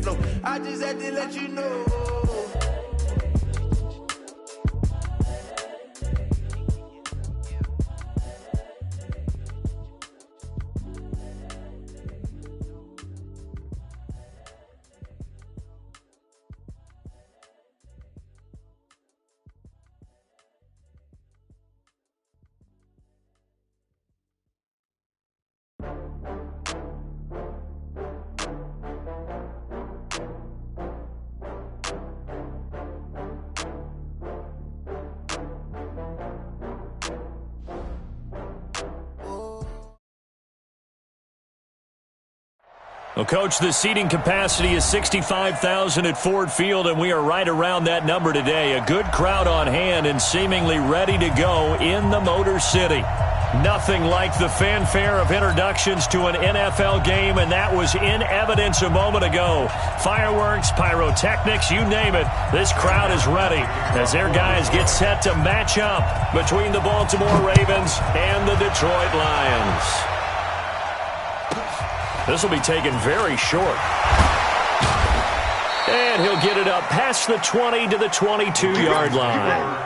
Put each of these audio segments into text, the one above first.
flow. I just had to let you know. Well, Coach, the seating capacity is 65,000 at Ford Field, and we are right around that number today. A good crowd on hand and seemingly ready to go in the Motor City. Nothing like the fanfare of introductions to an NFL game, and that was in evidence a moment ago. Fireworks, pyrotechnics, you name it. This crowd is ready as their guys get set to match up between the Baltimore Ravens and the Detroit Lions. This will be taken very short. And he'll get it up past the 20 to the 22-yard line.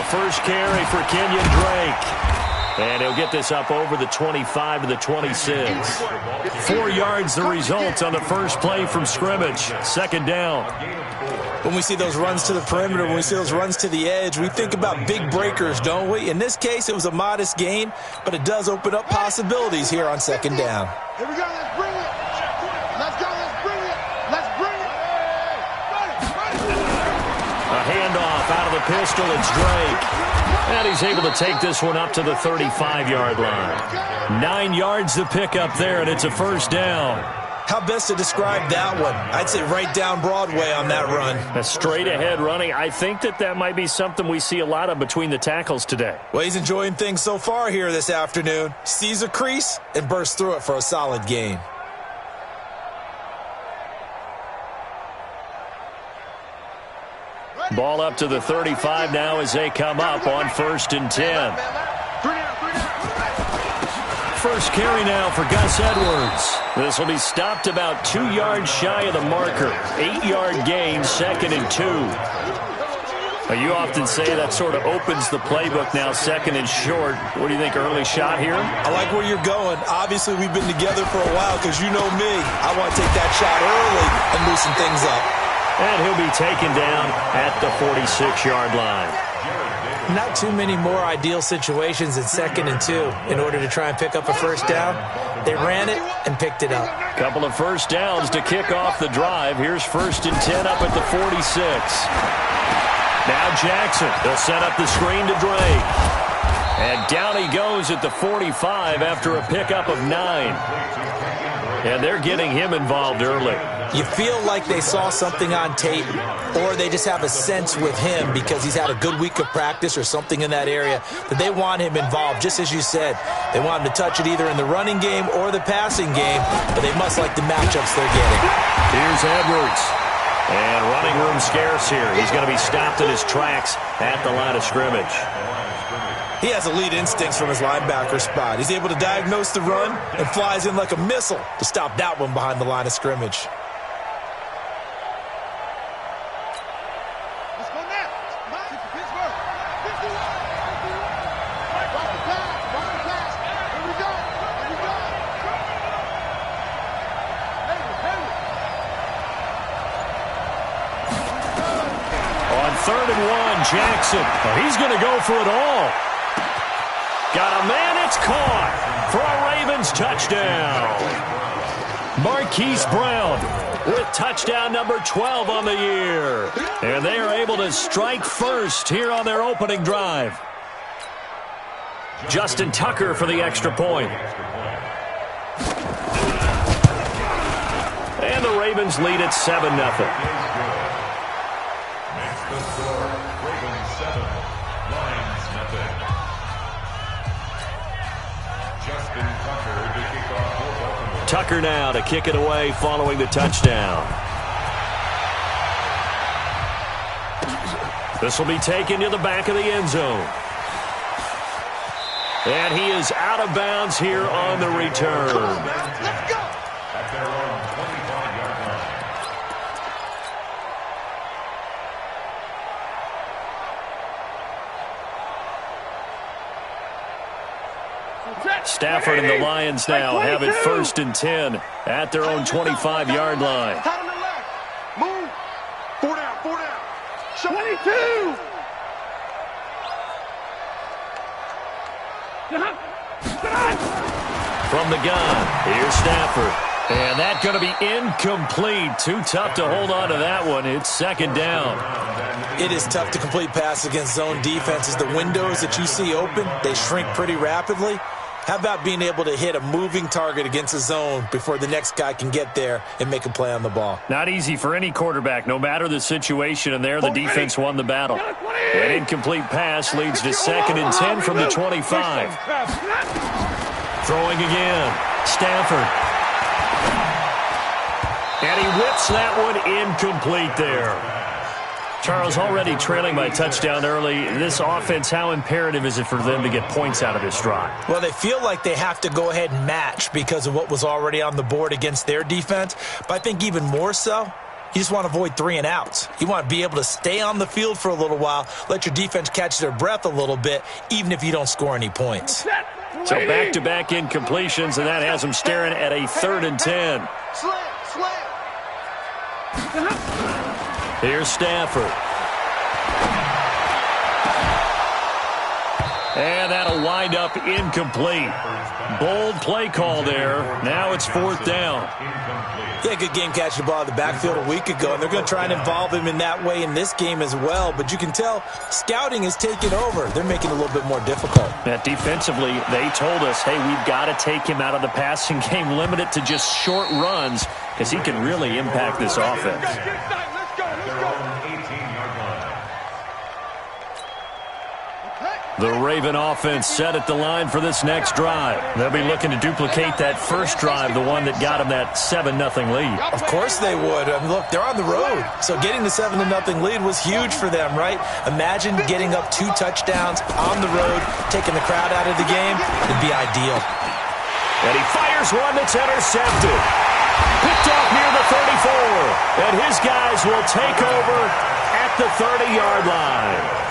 First carry for Kenyon Drake. And he'll get this up over the 25 to the 26. 4 yards the result on the first play from scrimmage. Second down. When we see those runs to the perimeter, when we see those runs to the edge, we think about big breakers, don't we? In this case, it was a modest gain, but it does open up possibilities here on second down. Here we go. Let's bring it. Let's go. Let's bring it. Let's bring it. A handoff out of the pistol. It's Drake. And he's able to take this one up to the 35-yard line. 9 yards to pick up there, and it's a first down. How best to describe that one? I'd say right down Broadway on that run. A straight-ahead running. I think that might be something we see a lot of between the tackles today. Well, he's enjoying things so far here this afternoon. Sees a crease and bursts through it for a solid gain. Ball up to the 35 now as they come up on 1st and 10. First carry now for Gus Edwards. This will be stopped about 2 yards shy of the marker. 8-yard gain, 2nd and 2. Now, you often say that sort of opens the playbook now, 2nd and short. What do you think, early shot here? I like where you're going. Obviously, we've been together for a while because you know me. I want to take that shot early and loosen things up. And he'll be taken down at the 46-yard line. Not too many more ideal situations in 2nd and 2 in order to try and pick up a first down. They ran it and picked it up. Couple of first downs to kick off the drive. Here's 1st and 10 up at the 46. Now Jackson. They'll set up the screen to Drake. And down he goes at the 45 after a pickup of 9. And they're getting him involved early. You feel like they saw something on tape, or they just have a sense with him because he's had a good week of practice or something in that area that they want him involved, just as you said. They want him to touch it either in the running game or the passing game, but they must like the matchups they're getting. Here's Edwards. And running room scarce here. He's going to be stopped in his tracks at the line of scrimmage. He has elite instincts from his linebacker spot. He's able to diagnose the run and flies in like a missile to stop that one behind the line of scrimmage. Let's go now. Pittsburgh. Watch the pass. Here we go. On 3rd and 1, Jackson. He's going to go for it all. Got a man, it's caught for a Ravens touchdown. Marquise Brown with touchdown number 12 on the year. And they are able to strike first here on their opening drive. Justin Tucker for the extra point. And the Ravens lead at 7-0. Tucker now to kick it away following the touchdown. This will be taken to the back of the end zone. And he is out of bounds here on the return. Let's go. At their own 25-yard line. Stafford and the Lions now have it 1st and 10 at their own 25-yard line. Tight on the left. Move. 4 down, 4 down. 22. From the gun, here's Stafford. And that's going to be incomplete. Too tough to hold on to that one. It's 2nd down. It is tough to complete passes against zone defenses. The windows that you see open, they shrink pretty rapidly. How about being able to hit a moving target against a zone before the next guy can get there and make a play on the ball? Not easy for any quarterback, no matter the situation, and there the defense won the battle. An incomplete pass leads to 2nd and 10 from the 25. Throwing again, Stafford. And he whips that one incomplete there. Charles, already trailing by touchdown early. This offense, how imperative is it for them to get points out of this drive? Well, they feel like they have to go ahead and match because of what was already on the board against their defense. But I think even more so, you just want to avoid 3 and outs. You want to be able to stay on the field for a little while, let your defense catch their breath a little bit, even if you don't score any points. So back-to-back incompletions, and that has them staring at a 3rd and 10. Slam. Here's Stafford. And that'll wind up incomplete. Bold play call there. Now it's 4th down. Yeah, good game catching the ball in the backfield a week ago, and they're going to try and involve him in that way in this game as well. But you can tell scouting is taking over. They're making it a little bit more difficult. Yeah, defensively, they told us, hey, we've got to take him out of the passing game, limit it to just short runs, because he can really impact this offense. The Raven offense set at the line for this next drive. They'll be looking to duplicate that first drive, the one that got them that 7-0 lead. Of course they would. I mean, look, they're on the road. So getting the 7-0 lead was huge for them, right? Imagine getting up 2 touchdowns on the road, taking the crowd out of the game. It'd be ideal. And he fires one that's intercepted. Picked off near the 34. And his guys will take over at the 30-yard line.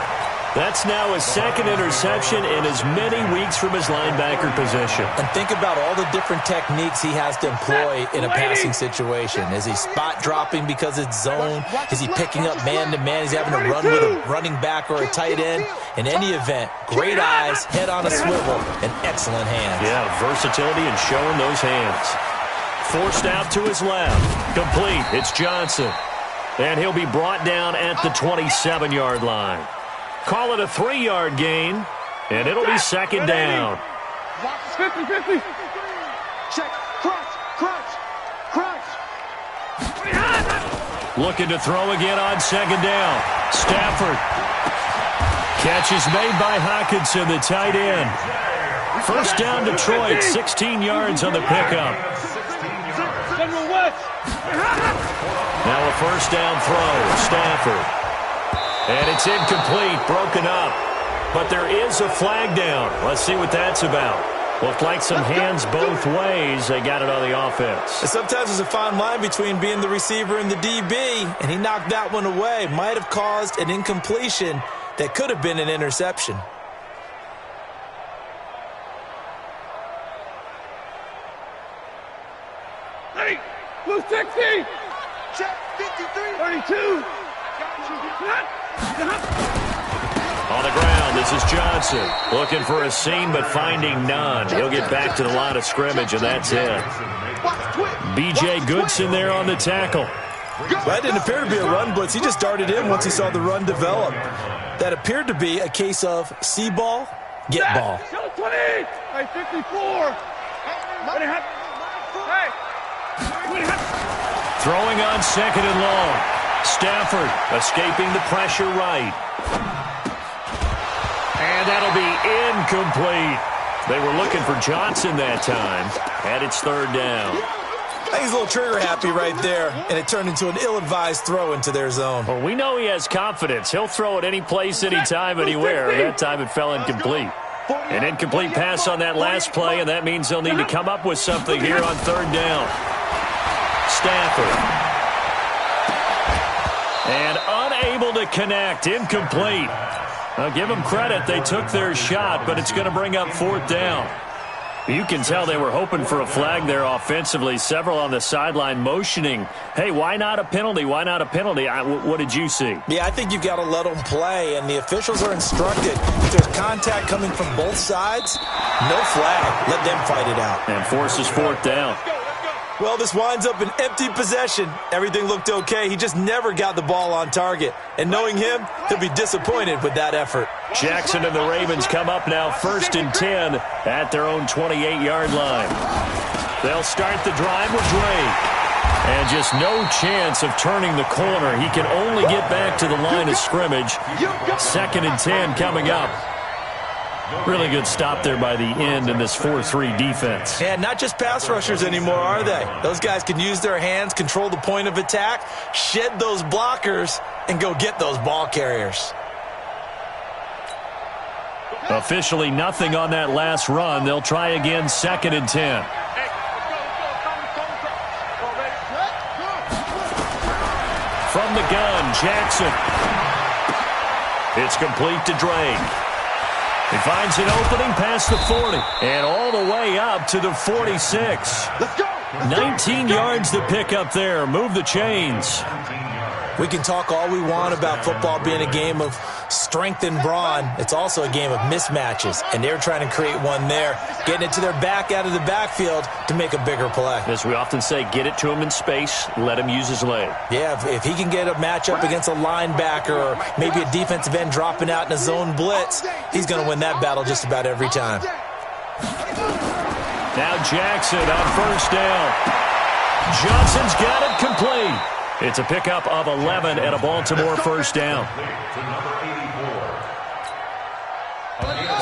That's now his 2nd interception in as many weeks from his linebacker position. And think about all the different techniques he has to employ in a passing situation. Is he spot dropping because it's zone? Is he picking up man-to-man? Is he having to run with a running back or a tight end? In any event, great eyes, head on a swivel, and excellent hands. Yeah, versatility and showing those hands. Forced out to his left. Complete. It's Johnson. And he'll be brought down at the 27-yard line. Call it a 3-yard gain, and it'll be 2nd down. 50-50. Check. Crunch. Looking to throw again on 2nd down. Stafford. Catch is made by Hockenson, the tight end. 1st down Detroit, 16 yards on the pickup. Now a 1st down throw, Stafford. And it's incomplete, broken up. But there is a flag down. Let's see what that's about. Looked like some hands both ways. They got it on the offense. And sometimes there's a fine line between being the receiver and the DB, and he knocked that one away. Might have caused an incompletion that could have been an interception. Hey, blue 60. Check 53. 32. On the ground, this is Johnson. Looking for a seam, but finding none. He'll get back to the line of scrimmage, and that's it. B.J. Goodson there on the tackle. That didn't appear to be a run blitz. He just darted in once he saw the run develop. That appered to be a case of see ball, get ball. 20. Hey, 54. Throwing on 2nd and long. Stafford escaping the pressure right. And that'll be incomplete. They were looking for Johnson that time. And it's 3rd down. think he's a little trigger happy right there, and it turned into an ill-advised throw into their zone. Well, we know he has confidence. He'll throw it any place, anytime, anywhere. That time it fell incomplete. An incomplete pass on that last play, and that means they'll need to come up with something here on third down. Stafford. And unable to connect. Incomplete. I'll give them credit. They took their shot, but it's going to bring up fourth down. You can tell they were hoping for a flag there offensively. Several on the sideline motioning, hey, why not a penalty? Why not a penalty? What did you see? Yeah, I think you've got to let them play, and the officials are instructed. If there's contact coming from both sides, no flag. Let them fight it out. And forces fourth down. Well, this winds up an empty possession. Everything looked okay. He just never got the ball on target. And knowing him, he'll be disappointed with that effort. Jackson and the Ravens come up now 1st and 10 at their own 28-yard line. They'll start the drive with Drake. And just no chance of turning the corner. He can only get back to the line of scrimmage. 2nd and 10 coming up. Really good stop there by the end in this 4-3 defense. Yeah, not just pass rushers anymore, are they? Those guys can use their hands, control the point of attack, shed those blockers, and go get those ball carriers. Officially nothing on that last run. They'll try again 2nd and 10. From the gun, Jackson. It's complete to Drake. He finds an opening past the 40 and all the way up to the 46. 19 yards to pick up there. Move the chains. We can talk all we want about football being a game of strength and brawn. It's also a game of mismatches, and they're trying to create one there, getting it to their back out of the backfield to make a bigger play. As we often say, get it to him in space, let him use his leg. Yeah, if he can get a matchup against a linebacker or maybe a defensive end dropping out in a zone blitz, he's going to win that battle just about every time. Now Jackson on 1st down. Johnson's got it complete. It's a pickup of 11 and a Baltimore 1st down.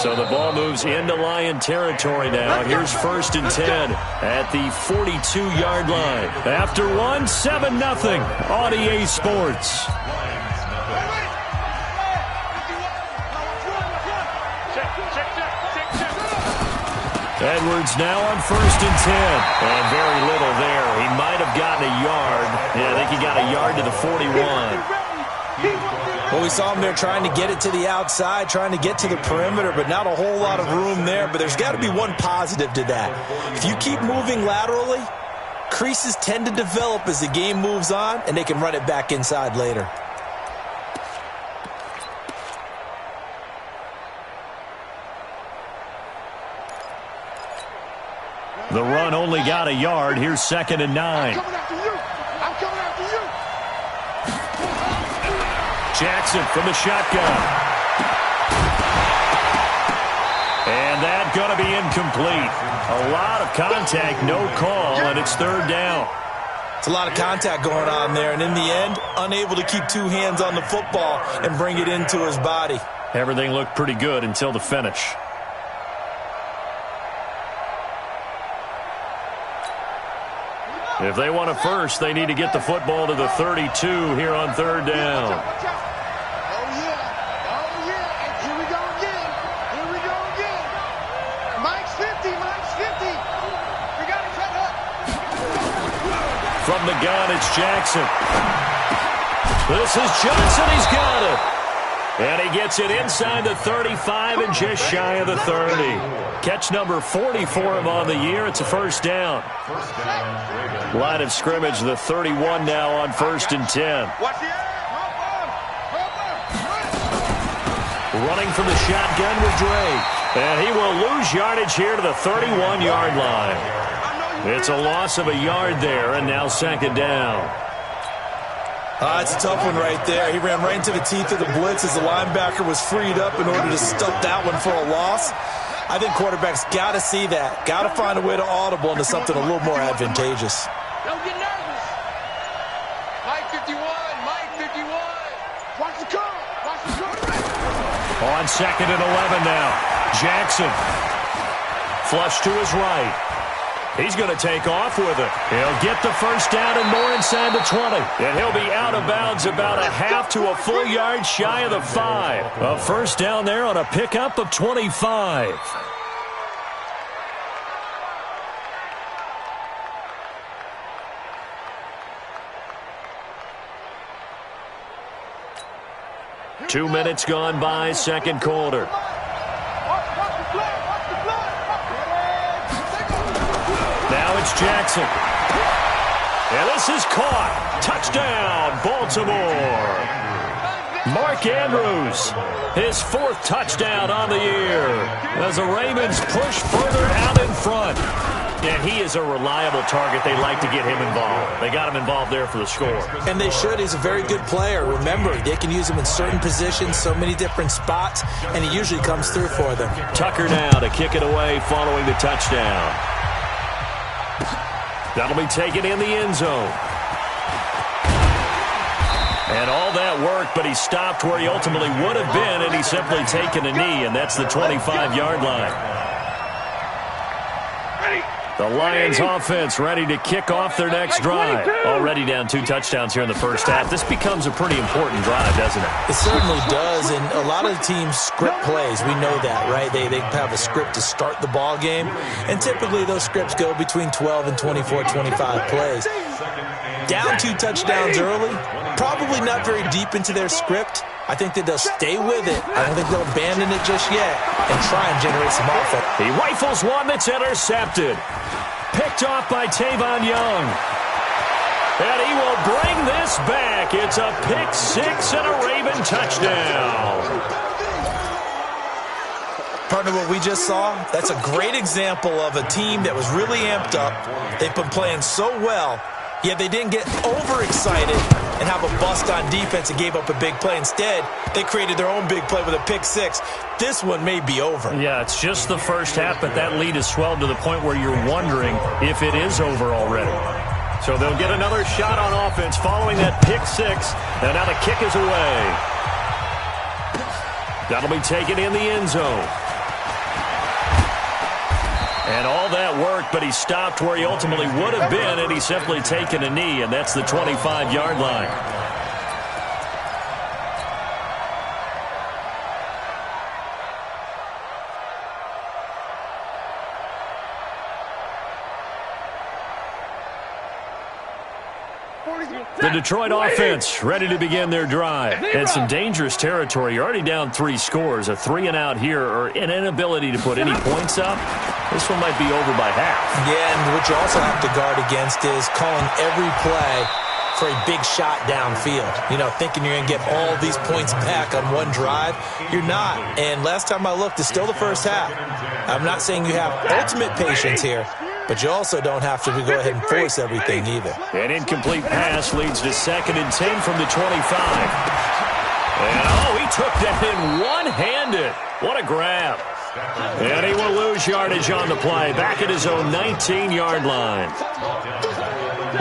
So the ball moves into Lion territory now. Here's 1st and 10 at the 42-yard line. After one, 7-0 on EA Sports. Edwards now on 1st and 10. And very little there. He might have gotten a yard. Yeah, I think he got a yard to the 41. Well, we saw him there trying to get it to the outside, trying to get to the perimeter, but not a whole lot of room there. But there's got to be one positive to that. If you keep moving laterally, creases tend to develop as the game moves on, and they can run it back inside later. The run only got a yard. Here's 2nd and 9. I'm coming after you. I'm coming after you. Jackson from the shotgun. And that's going to be incomplete. A lot of contact, no call, and it's 3rd down. It's a lot of contact going on there, and in the end, unable to keep two hands on the football and bring it into his body. Everything looked pretty good until the finish. If they want a first, they need to get the football to the 32 here on 3rd down. Oh, yeah. Oh, yeah. And here we go again. Here we go again. Mike's 50. Mike's 50. We got to cut up. From the gun, it's Jackson. This is Johnson. He's got it. And he gets it inside the 35 and just shy of the 30. Catch number 40 for him on the year. It's a 1st down. Line of scrimmage, the 31 now on 1st and 10. Running from the shotgun with Drake. And he will lose yardage here to the 31-yard line. It's a loss of a yard there, and now 2nd down. It's a tough one right there. He ran right into the teeth of the blitz as the linebacker was freed up in order to stuff that one for a loss. I think quarterbacks got to see that. Got to find a way to audible into something a little more advantageous. Don't get nervous. Mike 51. Mike 51. Watch the car. Watch the car. On 2nd and 11 now. Jackson. Flush to his right. He's going to take off with it. He'll get the first down and more inside the 20. And he'll be out of bounds about a half to a full yard shy of the 5. A first down there on a pickup of 25. Two minutes gone by, second quarter. Now it's Jackson. And this is caught. Touchdown, Baltimore. Mark Andrews, his 4th touchdown on the year as the Ravens push further out in front. And he is a reliable target. They like to get him involved. They got him involved there for the score. And they should. He's a very good player. Remember, they can use him in certain positions, so many different spots, and he usually comes through for them. Tucker now to kick it away following the touchdown. That'll be taken in the end zone. And all that work, but he stopped where he ultimately would have been, and he's simply taken a knee, and that's the 25-yard line. The Lions offense ready to kick off their next drive. Already down 2 touchdowns here in the first half. This becomes a pretty important drive, doesn't it? It certainly does, and a lot of the teams script plays. We know that, right? They have a script to start the ball game, and typically those scripts go between 12 and 24, 25 plays. Down 2 touchdowns early, probably not very deep into their script. I think that they'll stay with it. I don't think they'll abandon it just yet and try and generate some offense. He rifles one that's intercepted. Picked off by Tavon Young. And he will bring this back. It's a pick 6 and a Raven touchdown. Partner, what we just saw, that's a great example of a team that was really amped up. They've been playing so well, yet they didn't get overexcited and have a bust on defense and gave up a big play. Instead, they created their own big play with a pick 6. This one may be over. Yeah, it's just the first half, but that lead has swelled to the point where you're wondering if it is over already. So they'll get another shot on offense following that pick 6, and now the kick is away. That'll be taken in the end zone. And all that work, but he stopped where he ultimately would have been, and he's simply taken a knee, and that's the 25-yard line. The Detroit offense ready to begin their drive. And some dangerous territory. You're already down 3 scores. A 3-and-out here, or an inability to put any points up. This one might be over by half. Yeah, and what you also have to guard against is calling every play for a big shot downfield. You know, thinking you're going to get all these points back on one drive. You're not. And last time I looked, it's still the first half. I'm not saying you have ultimate patience here, but you also don't have to go ahead and force everything either. An incomplete pass leads to 2nd and 10 from the 25. And, oh, he took that in one-handed. What a grab. And he will lose yardage on the play. Back at his own 19-yard line.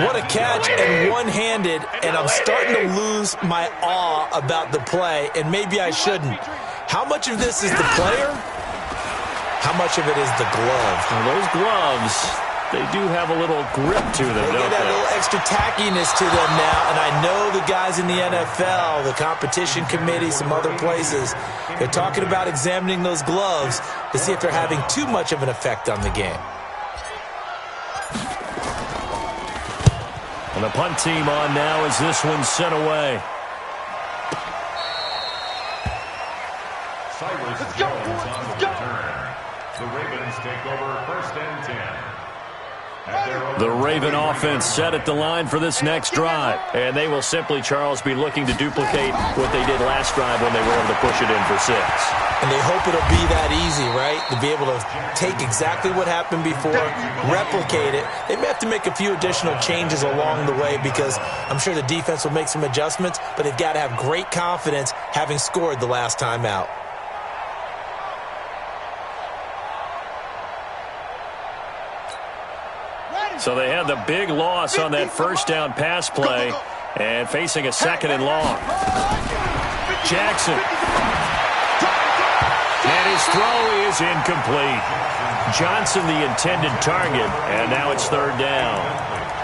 What a catch, and one-handed, and I'm starting to lose my awe about the play, and maybe I shouldn't. How much of this is the player? How much of it is the glove? Well, those gloves, they do have a little grip to them, they don't get that they? little extra tackiness to them now, and I know the guys in the NFL, the competition committee, some other places, they're talking about examining those gloves to see if they're having too much of an effect on the game. And the punt team on now as this one's sent away. Let's go, let's go. The Ravens take over 1st and 10. The Raven offense set at the line for this next drive. And they will simply, Charles, be looking to duplicate what they did last drive when they were able to push it in for 6. And they hope it'll be that easy, right? To be able to take exactly what happened before, replicate it. They may have to make a few additional changes along the way because I'm sure the defense will make some adjustments, but they've got to have great confidence having scored the last time out. So they had the big loss on that first down pass play and facing a 2nd and long. Jackson. And his his throw is incomplete. Johnson the intended target, and now it's third down.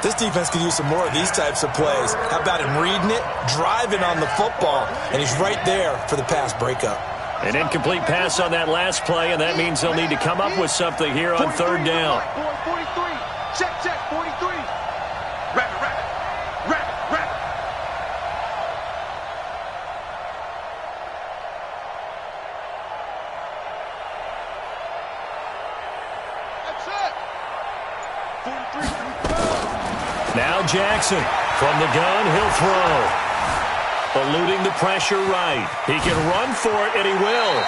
This defense could use some more of these types of plays. How about him reading it, driving on the football, and he's right there for the pass breakup. An incomplete pass on that last play, and that means they'll need to come up with something here on third down. 43. Check, 43. Rabbit. That's it. 43. Now Jackson from the gun, he'll throw. Eluding the pressure right. He can run for it, and he will.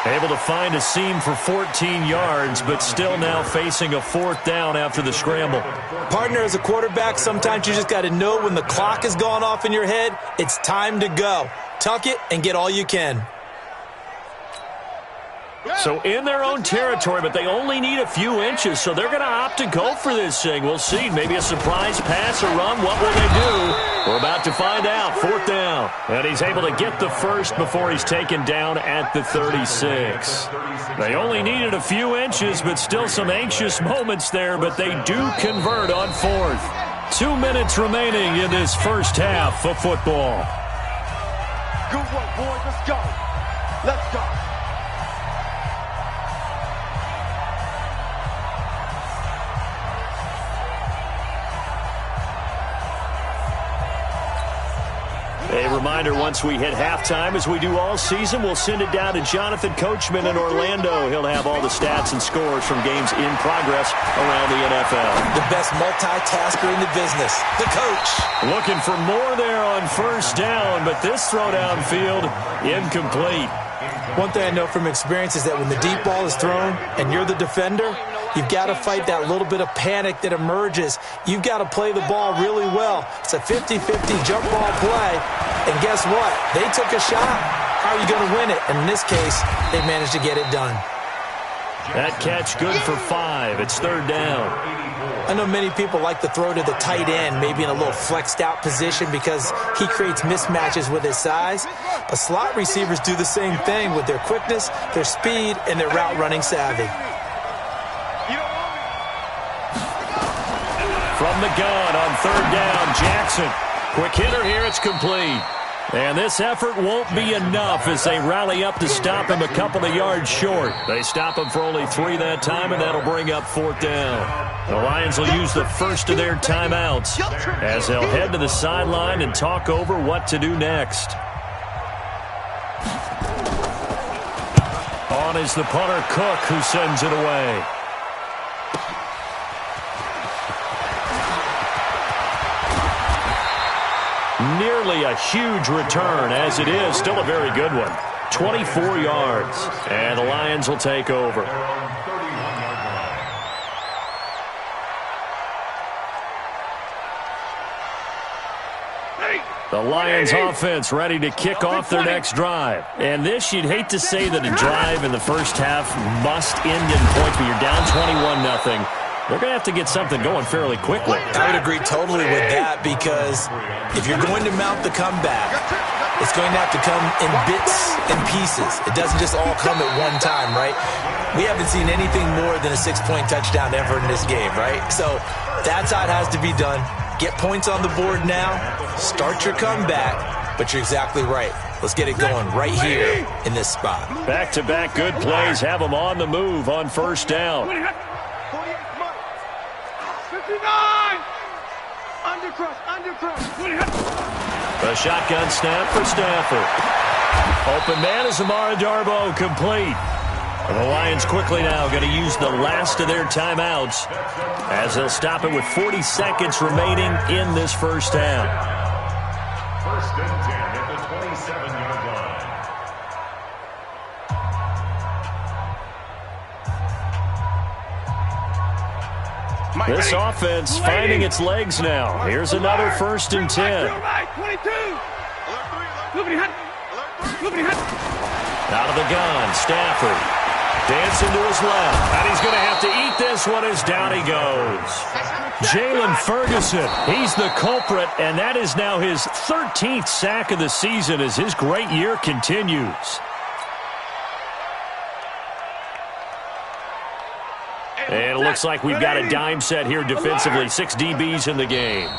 Able to find a seam for 14 yards, but still now facing a fourth down after the scramble. Partner, as a quarterback, sometimes you just got to know when the clock has gone off in your head, it's time to go. Tuck it and get all you can. So in their own territory, but they only need a few inches, so they're going to opt to go for this thing. We'll see. Maybe a surprise pass or run. What will they do? We're about to find out. Fourth down. And he's able to get the first before he's taken down at the 36. They only needed a few inches, but still some anxious moments there, but they do convert on fourth. 2 minutes remaining in this first half of football. Good work, boys. Let's go. Let's go. A reminder, once we hit halftime, as we do all season, we'll send it down to Jonathan Coachman in Orlando. He'll have all the stats and scores from games in progress around the NFL. The best multitasker in the business, the coach. Looking for more there on first down, but this throw downfield, incomplete. One thing I know from experience is that when the deep ball is thrown and you're the defender, you've got to fight that little bit of panic that emerges. You've got to play the ball really well. It's a 50-50 jump ball play. And guess what? They took a shot. How are you going to win it? And in this case, they managed to get it done. That catch good for 5. It's third down. I know many people like to throw to the tight end, maybe in a little flexed out position because he creates mismatches with his size. But slot receivers do the same thing with their quickness, their speed, and their route running savvy. From the gun on third down, Jackson. Quick hitter here, it's complete. And this effort won't be enough as they rally up to stop him a couple of yards short. They stop him for only 3 that time, and that'll bring up fourth down. The Lions will use the first of their timeouts as they'll head to the sideline and talk over what to do next. On is the punter, Cook, who sends it away. Nearly a huge return, as it is still a very good one. 24 yards, and the Lions will take over. The Lions offense ready to kick off their next drive. And this, you'd hate to say that a drive in the first half must end in points, but you're down 21-0. They're going to have to get something going fairly quickly. I would agree totally with that because if you're going to mount the comeback, it's going to have to come in bits and pieces. It doesn't just all come at one time, right? We haven't seen anything more than a 6-point touchdown ever in this game, right? So that's how it has to be done. Get points on the board now. Start your comeback. But you're exactly right. Let's get it going right here in this spot. Back-to-back good plays have them on the move on first down. 59! Undercrush. A shotgun snap for Stafford. Open man is Amara Darboh, complete. And the Lions quickly now going to use the last of their timeouts as they'll stop it with 40 seconds remaining in this first half. First and 10 at the 27-yard line. This offense finding its legs now. Here's another first and 10. Out of the gun, Stafford. Dancing to his left. And he's going to have to eat this one as down he goes. Jalen Ferguson, he's the culprit, and that is now his 13th sack of the season as his great year continues. And it looks like we've got a dime set here defensively. 6 DBs in the game.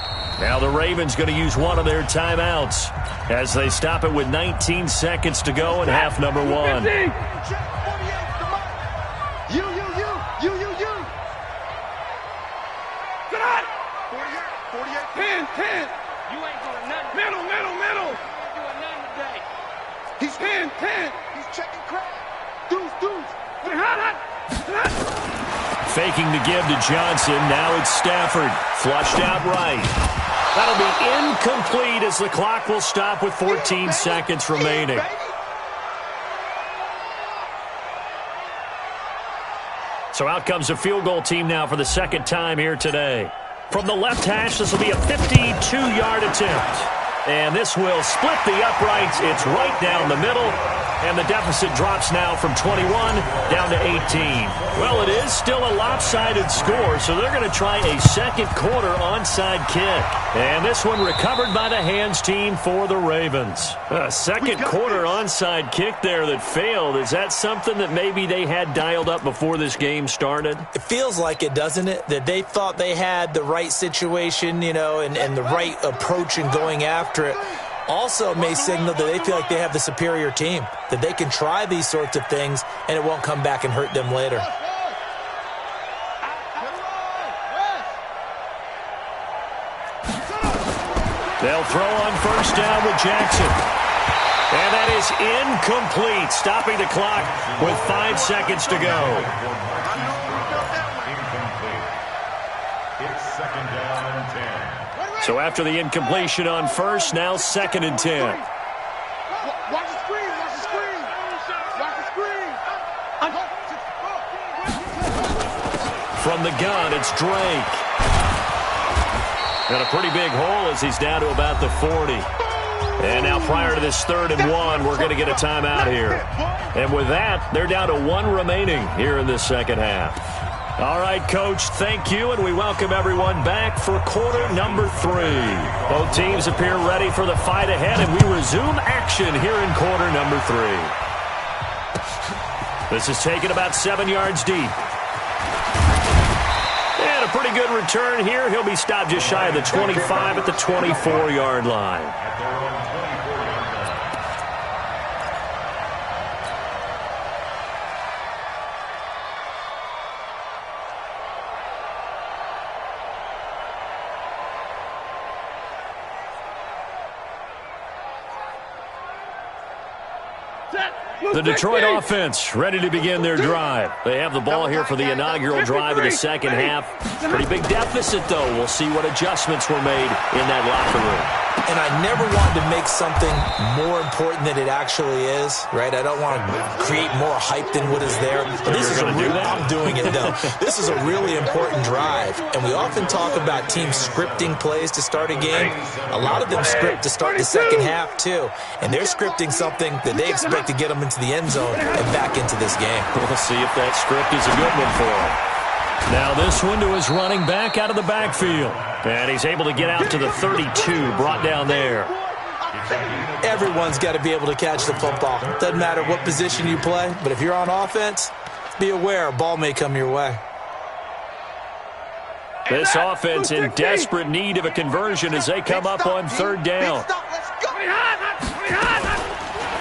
Now the Ravens going to use one of their timeouts as they stop it with 19 seconds to go in half number 1. You. Good on. 48. 10. You ain't doing nothing. Middle. You ain't doing nothing today. He's 10. He's checking crap. Deuce. Hot. Faking the give to Johnson. Now it's Stafford. Flushed out right. That'll be incomplete as the clock will stop with 14 seconds remaining. So out comes a field goal team now for the second time here today. From the left hash, this will be a 52-yard attempt. And this will split the uprights. It's right down the middle. And the deficit drops now from 21 down to 18. Well, it is still a lopsided score, so they're going to try a second quarter onside kick. And this one recovered by the hands team for the Ravens. A second quarter onside kick there that failed. Is that something that maybe they had dialed up before this game started? It feels like it, doesn't it? That they thought they had the right situation, and the right approach in going after it. Also may signal that they feel like they have the superior team, that they can try these sorts of things and it won't come back and hurt them later. They'll throw on first down with Jackson. And that is incomplete, stopping the clock with 5 seconds to go. Incomplete. It's second down and 10. So after the incompletion on first, now second and 10. Watch the screen. From the gun, it's Drake. And a pretty big hole as he's down to about the 40. And now prior to this 3rd and 1, we're going to get a timeout here. And with that, they're down to 1 remaining here in this second half. All right, Coach, thank you, and we welcome everyone back for quarter number 3. Both teams appear ready for the fight ahead, and we resume action here in quarter number 3. This is taken about 7 yards deep. And a pretty good return here. He'll be stopped just shy of the 25 at the 24-yard line. At their own 24-yard line. The Detroit offense ready to begin their drive. They have the ball here for the inaugural drive of the second half. Pretty big deficit, though. We'll see what adjustments were made in that locker room. And I never wanted to make something more important than it actually is, right? I don't want to create more hype than what is there. But this is I'm doing it, though. This is a really important drive. And we often talk about teams scripting plays to start a game. A lot of them script to start the second half, too. And they're scripting something that they expect to get them into the end zone and back into this game. We'll see if that script is a good one for them. Now this one to his running back out of the backfield. And he's able to get out to the 32, brought down there. Everyone's got to be able to catch the football. Doesn't matter what position you play, but if you're on offense, be aware a ball may come your way. This offense in desperate need of a conversion as they come up on 3rd down.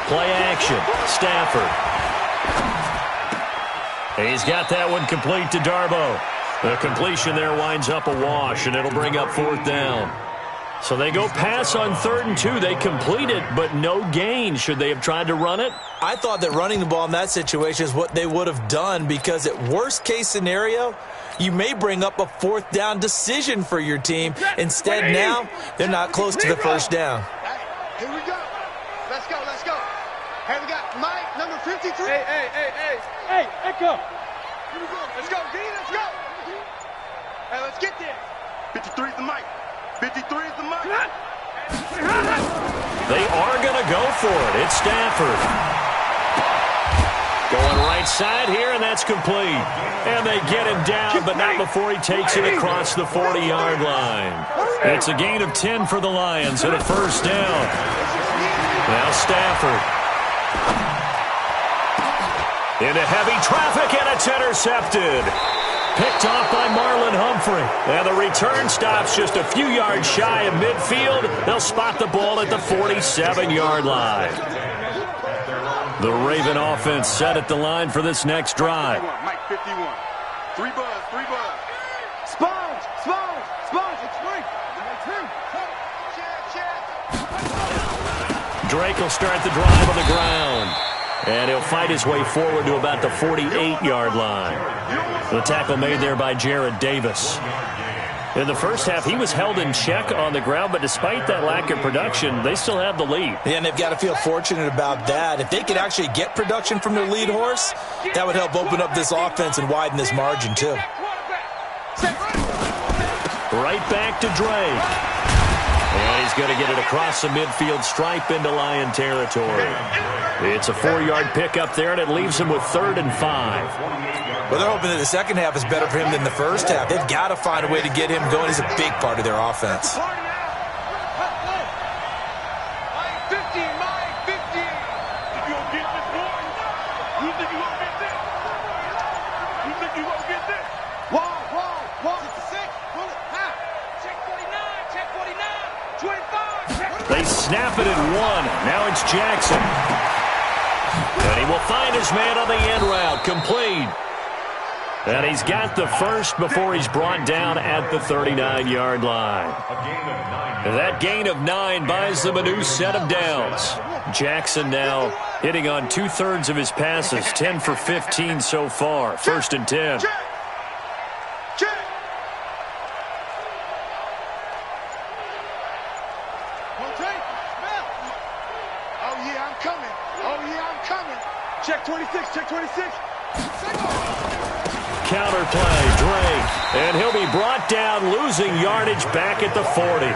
Play action. Stafford. He's got that one complete to Darbo. The completion there winds up a wash, and it'll bring up 4th down. So they go pass on 3rd and 2. They complete it, but no gain. Should they have tried to run it? I thought that running the ball in that situation is what they would have done because at worst case scenario, you may bring up a 4th down decision for your team. Instead, now, they're not close to the 1st down. Here we go. Let's go. Hey, we got Mike, number 53. Hey, Echo. Here we go. Let's go, D. Let's go. Hey, let's get there. 53 is the Mike. 53 is the Mike. They are going to go for it. It's Stafford. Going right side here, and that's complete. And they get him down, but not before he takes it across the 40-yard line. It's a gain of 10 for the Lions and a 1st down. Now Stafford. Into heavy traffic, and it's intercepted. Picked off by Marlon Humphrey. And the return stops just a few yards shy of midfield. They'll spot the ball at the 47-yard line. The Raven offense set at the line for this next drive. Mike 51. 3 buzz, 3 buzz. Sponge, sponge, sponge. It's free. Drake will start the drive on the ground. And he'll fight his way forward to about the 48-yard line. The tackle made there by Jared Davis. In the first half, he was held in check on the ground, but despite that lack of production, they still have the lead. Yeah, and they've got to feel fortunate about that. If they could actually get production from their lead horse, that would help open up this offense and widen this margin, too. Right back to Drake. And he's going to get it across the midfield stripe into Lion territory. It's a 4-yard pickup there, and it leaves him with 3rd and 5. Well, they're hoping that the second half is better for him than the first half. They've got to find a way to get him going. He's a big part of their offense. They snap it at 1. Now it's Jackson. And he will find his man on the end route. Complete. And he's got the first before he's brought down at the 39-yard line. And that gain of 9 buys them a new set of downs. Jackson now hitting on 2/3 of his passes. 10 for 15 so far. 1st and 10. Check 26, check 26. Counterplay, Drake. And he'll be brought down, losing yardage back at the 40.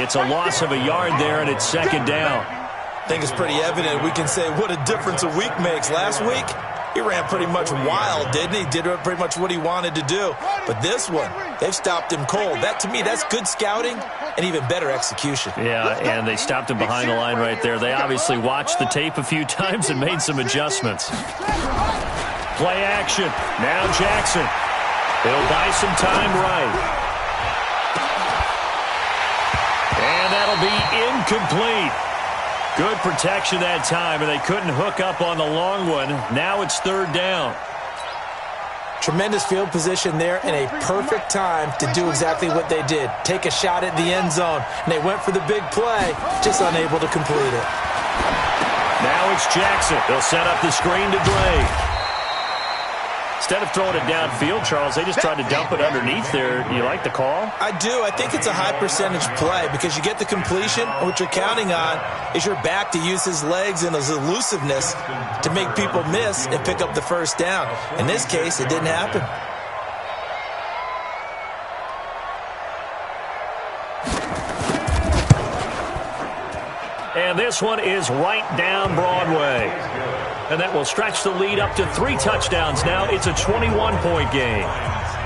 It's a loss of a yard there, and it's 2nd down. I think it's pretty evident. We can say what a difference a week makes. Last week, he ran pretty much wild, didn't he? Did pretty much what he wanted to do. But this one, they've stopped him cold. That, to me, that's good scouting and even better execution. Yeah, and they stopped him behind the line right there. They obviously watched the tape a few times and made some adjustments. Play action. Now Jackson. He'll buy some time right. And that'll be incomplete. Good protection that time, and they couldn't hook up on the long one. Now it's 3rd down. Tremendous field position there and a perfect time to do exactly what they did. Take a shot at the end zone. And they went for the big play, just unable to complete it. Now it's Jackson. They'll set up the screen to Drake. Instead of throwing it downfield, Charles, they just tried to dump it underneath there. You like the call? I do. I think it's a high percentage play because you get the completion. What you're counting on is your back to use his legs and his elusiveness to make people miss and pick up the first down. In this case, it didn't happen. And this one is right down Broadway. And that will stretch the lead up to 3 touchdowns now. It's a 21-point game.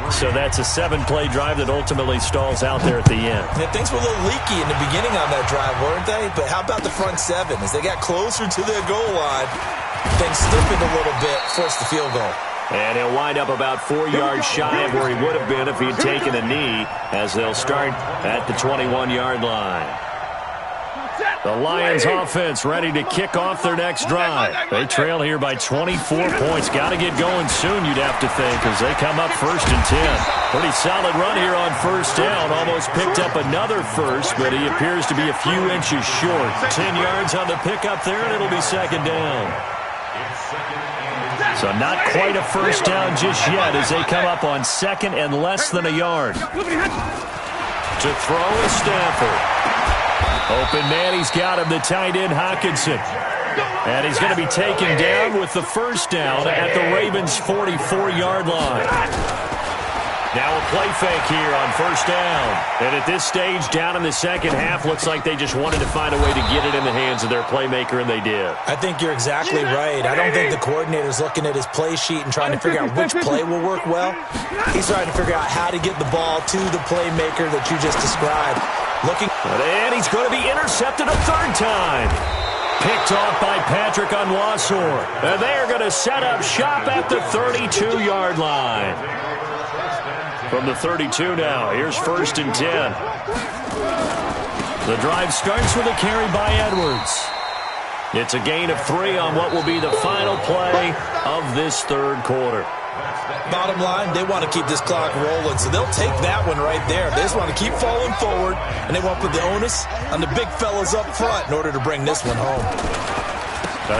So that's a 7-play drive that ultimately stalls out there at the end. Yeah, things were a little leaky in the beginning on that drive, weren't they? But how about the front 7? As they got closer to their goal line, things stiffened a little bit, forced the field goal. And he'll wind up about 4 yards shy of where he would have been if he had taken a knee, as they'll start at the 21-yard line. The Lions offense ready to kick off their next drive. They trail here by 24 points. Got to get going soon, you'd have to think, as they come up 1st and 10. Pretty solid run here on 1st down. Almost picked up another first, but he appears to be a few inches short. 10 yards on the pickup there, and it'll be 2nd down. So not quite a first down just yet as they come up on 2nd and less than a yard. To throw is Stafford. Open man, he's got him, the tight end Hawkinson. And he's going to be taken down with the first down at the Ravens' 44-yard line. Now a play fake here on 1st down. And at this stage, down in the second half, looks like they just wanted to find a way to get it in the hands of their playmaker, and they did. I think you're exactly right. I don't think the coordinator's looking at his play sheet and trying to figure out which play will work well. He's trying to figure out how to get the ball to the playmaker that you just described. And he's going to be intercepted a 3rd time. Picked off by Patrick Onwuasor. And they are going to set up shop at the 32-yard line. From the 32 now, here's 1st and 10. The drive starts with a carry by Edwards. It's a gain of 3 on what will be the final play of this third quarter. Bottom line, they want to keep this clock rolling, so they'll take that one right there. They just want to keep falling forward, and they want to put the onus on the big fellas up front in order to bring this one home.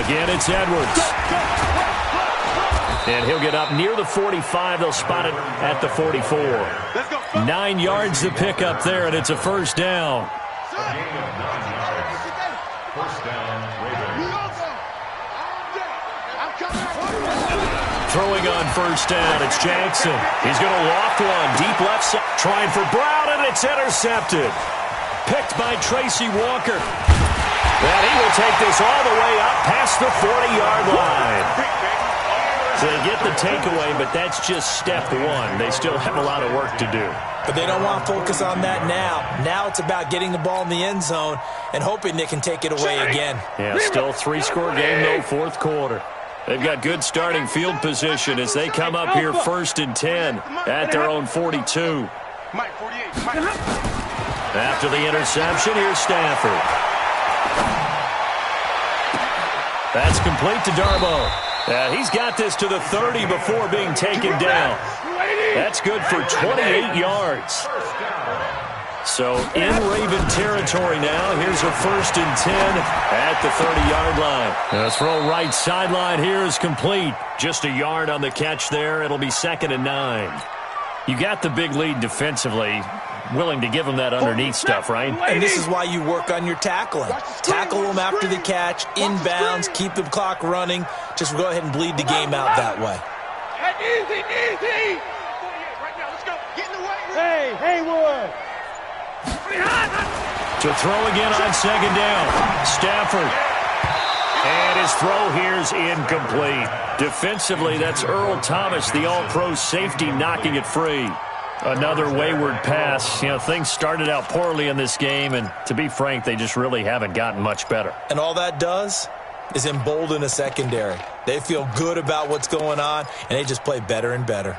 Again, it's Edwards. And he'll get up near the 45. They'll spot it at the 44. 9 yards to pick up there, and it's a first down. First down, Ravens. Throwing on first down, it's Jackson. He's going to loft one deep left side. Trying for Brown, and it's intercepted. Picked by Tracy Walker. And he will take this all the way up past the 40-yard line. So they get the takeaway, but that's just step one. They still have a lot of work to do. But they don't want to focus on that now. Now it's about getting the ball in the end zone and hoping they can take it away again. Yeah, still 3-score game, though, fourth quarter. They've got good starting field position as they come up here 1st and 10 at their own 42. After the interception, here's Stafford. That's complete to Darboh. He's got this to the 30 before being taken down. That's good for 28 yards. So in Raven territory now. Here's a 1st and 10 at the 30-yard line. The throw right sideline here is complete. Just a yard on the catch there. It'll be 2nd and 9. You got the big lead defensively. Willing to give them that underneath stuff, right? And this is why you work on your tackling. Tackle them after the catch, inbounds, keep the clock running. Just go ahead and bleed the game out that way. Easy. Hey, Haywood. To throw again on 2nd down. Stafford. And his throw here is incomplete. Defensively, that's Earl Thomas, the all-pro safety, knocking it free. Another wayward pass. You know, things started out poorly in this game, and to be frank, they just really haven't gotten much better. And all that does is embolden a secondary. They feel good about what's going on, and they just play better and better.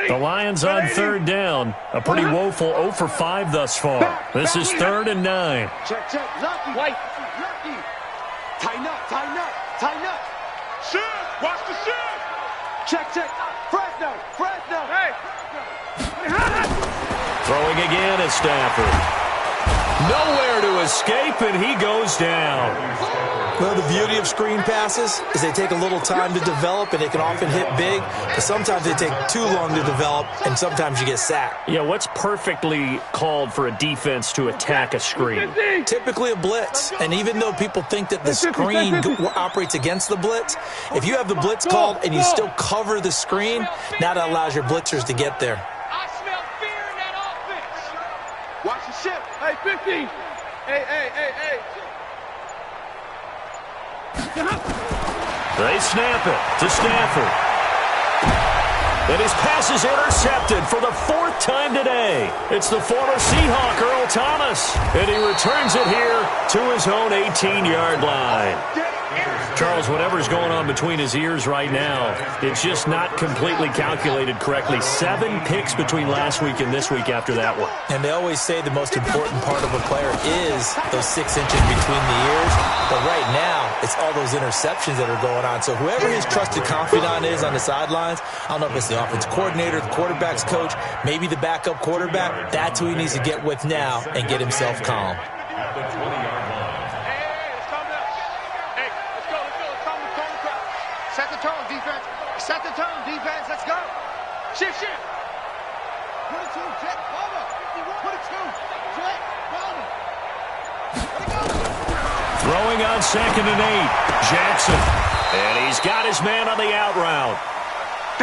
The Lions on 3rd down. A pretty woeful 0 for 5 thus far. This is 3rd and 9. Check. Lucky. White. Lucky. Tighten up. Shoot. Watch the shoot. Check. Fresno. Hey. Throwing again at Stafford. Nowhere to escape, and he goes down. Well, the beauty of screen passes is they take a little time to develop, and they can often hit big, but sometimes they take too long to develop, and sometimes you get sacked. Yeah, what's perfectly called for a defense to attack a screen? Typically a blitz, and even though people think that the screen operates against the blitz, if you have the blitz called and you still cover the screen, now that allows your blitzers to get there. I smell fear in that offense. Watch the ship. Hey, 50. Hey. They snap it to Stafford. And his pass is intercepted for the 4th time today. It's the former Seahawk, Earl Thomas. And he returns it here to his own 18-yard line. Charles, whatever's going on between his ears right now, it's just not completely calculated correctly. 7 picks between last week and this week after that one. And they always say the most important part of a player is those 6 inches between the ears. But right now, it's all those interceptions that are going on. So whoever his trusted confidant is on the sidelines, I don't know if it's the offensive coordinator, the quarterback's coach, maybe the backup quarterback, that's who he needs to get with now and get himself calm. At the 20-yard line. Set the tone, defense. Let's go. Shift. Put it to Jet Palmer. Put it to Jet Palmer. Throwing on 2nd and 8. Jackson. And he's got his man on the out route.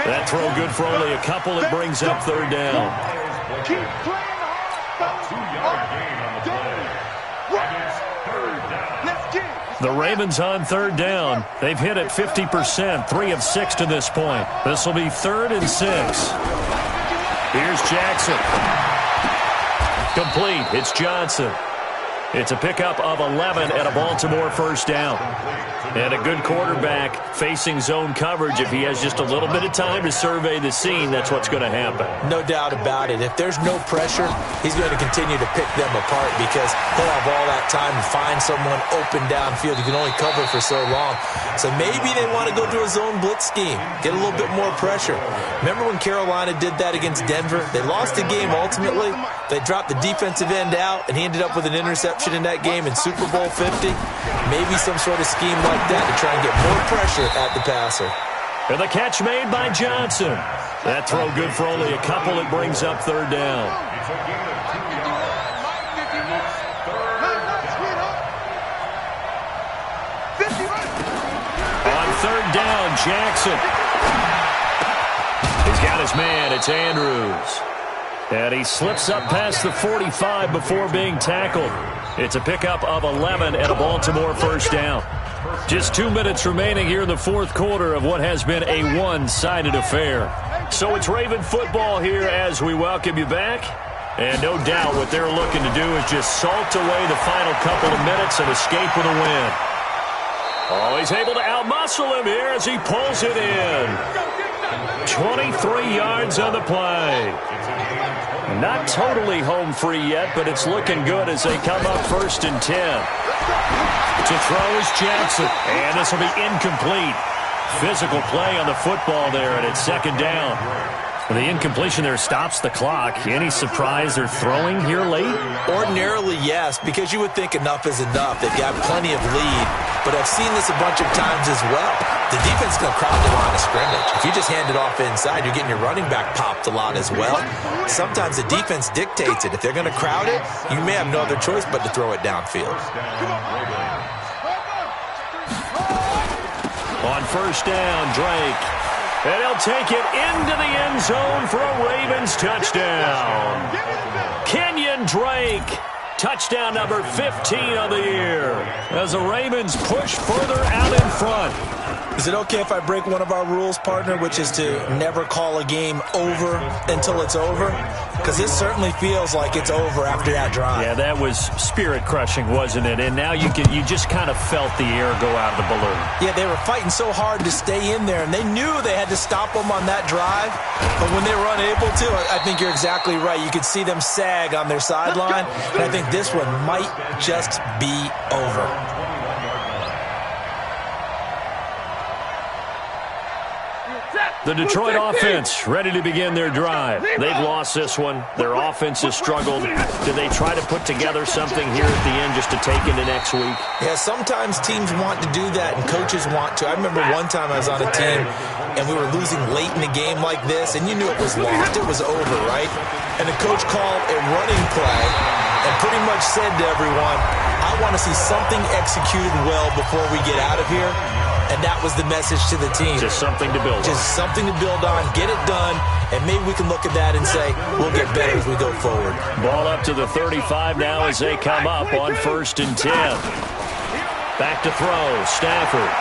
That throw good for only a couple. It brings up 3rd down. Keep playing hard. 2-yard gain on the play. And it's 3rd down. Let's get it. The Ravens on 3rd down. They've hit it 50%, 3 of 6 to this point. This will be 3rd and 6. Here's Jackson. Complete. It's Johnson. It's a pickup of 11 and a Baltimore first down. And a good quarterback facing zone coverage. If he has just a little bit of time to survey the scene, that's what's going to happen. No doubt about it. If there's no pressure, he's going to continue to pick them apart because he'll have all that time to find someone open downfield. You can only cover for so long. So maybe they want to go to a zone blitz scheme, get a little bit more pressure. Remember when Carolina did that against Denver? They lost the game ultimately. They dropped the defensive end out, and he ended up with an interception in that game in Super Bowl 50. Maybe some sort of scheme like that to try and get more pressure at the passer. And the catch made by Johnson. That throw good for only a couple. It brings up third down. On third down, Jackson. He's got his man. It's Andrews. And he slips up past the 45 before being tackled. It's a pickup of 11 and a Baltimore first down. Just 2 minutes remaining here in the fourth quarter of what has been a one-sided affair. So it's Raven football here as we welcome you back. And no doubt what they're looking to do is just salt away the final couple of minutes and escape with a win. Oh, he's able to outmuscle him here as he pulls it in. 23 yards on the play. Not totally home free yet, but it's looking good as they come up 1st and 10. To throw is Jackson, and this will be incomplete. Physical play on the football there, and it's second down. The incompletion there stops the clock. Any surprise they're throwing here late? Ordinarily, yes, because you would think enough is enough. They've got plenty of lead, but I've seen this a bunch of times as well. The defense is going to crowd the line of scrimmage. If you just hand it off inside, you're getting your running back popped a lot as well. Sometimes the defense dictates it. If they're going to crowd it, you may have no other choice but to throw it downfield. On first down, Drake. And he'll take it into the end zone for a Ravens touchdown. Kenyon Drake, touchdown number 15 of the year, as the Ravens push further out in front. Is it okay if I break one of our rules, partner, which is to never call a game over until it's over? Because this certainly feels like it's over after that drive. Yeah, that was spirit-crushing, wasn't it? And now you just kind of felt the air go out of the balloon. Yeah, they were fighting so hard to stay in there, and they knew they had to stop them on that drive. But when they were unable to, I think you're exactly right. You could see them sag on their sideline, and I think this one might just be over. The Detroit offense ready to begin their drive. They've lost this one. Their offense has struggled. Do they try to put together something here at the end just to take into next week? Yeah, sometimes teams want to do that and coaches want to. I remember one time I was on a team and we were losing late in a game like this, and you knew it was lost. It was over, right? And the coach called a running play and pretty much said to everyone, I want to see something executed well before we get out of here. And that was the message to the team. Just something to build on. Just something to build on, get it done, and maybe we can look at that and say, we'll get better as we go forward. Ball up to the 35 now as they come up on 1st and 10. Back to throw, Stafford.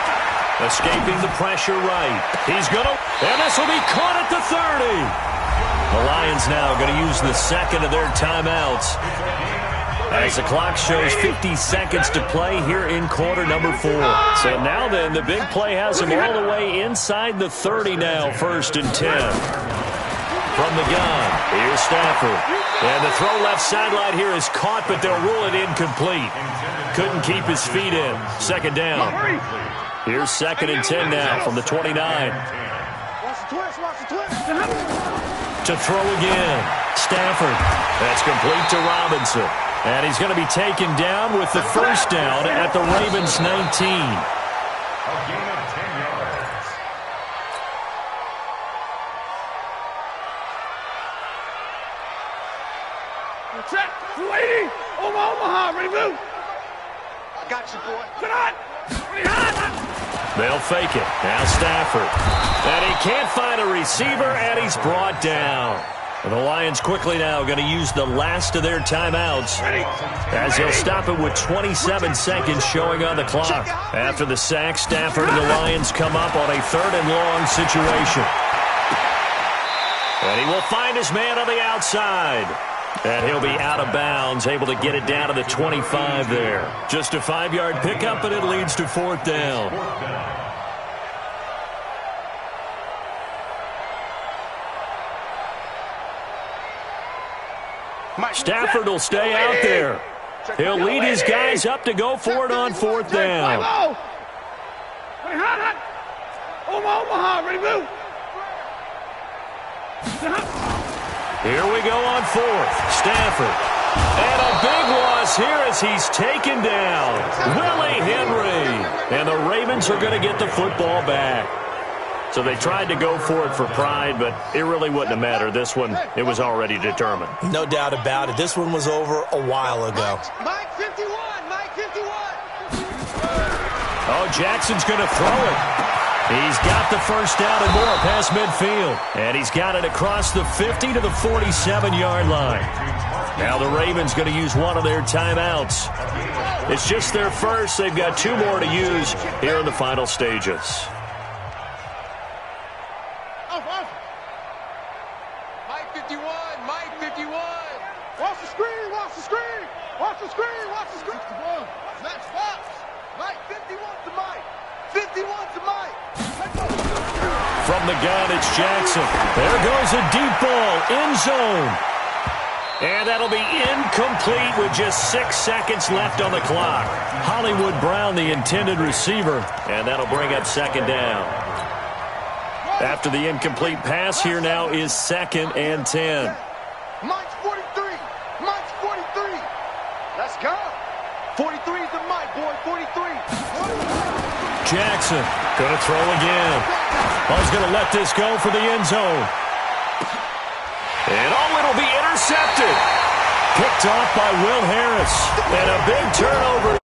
Escaping the pressure right. He's going to, and this will be caught at the 30. The Lions now going to use the second of their timeouts, as the clock shows 50 seconds to play here in quarter number 4. So now then, the big play has him all the way inside the 30 now, 1st and 10. From the gun, here's Stafford. And the throw left sideline here is caught, but they'll rule it incomplete. Couldn't keep his feet in. Second down. Here's 2nd and 10 now from the 29. To throw again, Stafford. That's complete to Robinson. And he's going to be taken down with the first down at the Ravens 19. A gain of 10 yards. Check, 280. Omaha, ready to move. I got you, boy. Good on. They'll fake it. Now Stafford. And he can't find a receiver, and he's brought down. And the Lions quickly now going to use the last of their timeouts as they'll stop it with 27 seconds showing on the clock. After the sack, Stafford and the Lions come up on a 3rd and long situation. And he will find his man on the outside. And he'll be out of bounds, able to get it down to the 25 there. Just a 5-yard pickup, and it leads to 4th down. Stafford will stay out there. He'll lead his guys up to go for it on 4th down. Here we go on 4th. Stafford. And a big loss here as he's taken down. Willie Henry. And the Ravens are going to get the football back. So they tried to go for it for pride, but it really wouldn't have mattered. This one, it was already determined. No doubt about it. This one was over a while ago. Mike 51, Mike 51. Oh, Jackson's going to throw it. He's got the first down and more past midfield. And he's got it across the 50 to the 47-yard line. Now the Ravens going to use one of their timeouts. It's just their first. They've got 2 more to use here in the final stages. Mike 51, Mike 51. Watch the screen, watch the screen. Watch the screen, watch the screen. Match box. Mike 51 to Mike. 51 to Mike. From the gun, it's Jackson. There goes a deep ball, end zone. And that'll be incomplete with just 6 seconds left on the clock. Hollywood Brown, the intended receiver, and that'll bring up 2nd down. After the incomplete pass, here now is 2nd and 10. Mike's 43. Mike's 43. Let's go. 43 is the Mike, boy. 43. Jackson going to throw again. He's going to let this go for the end zone. And it'll be intercepted. Picked off by Will Harris. And a big turnover.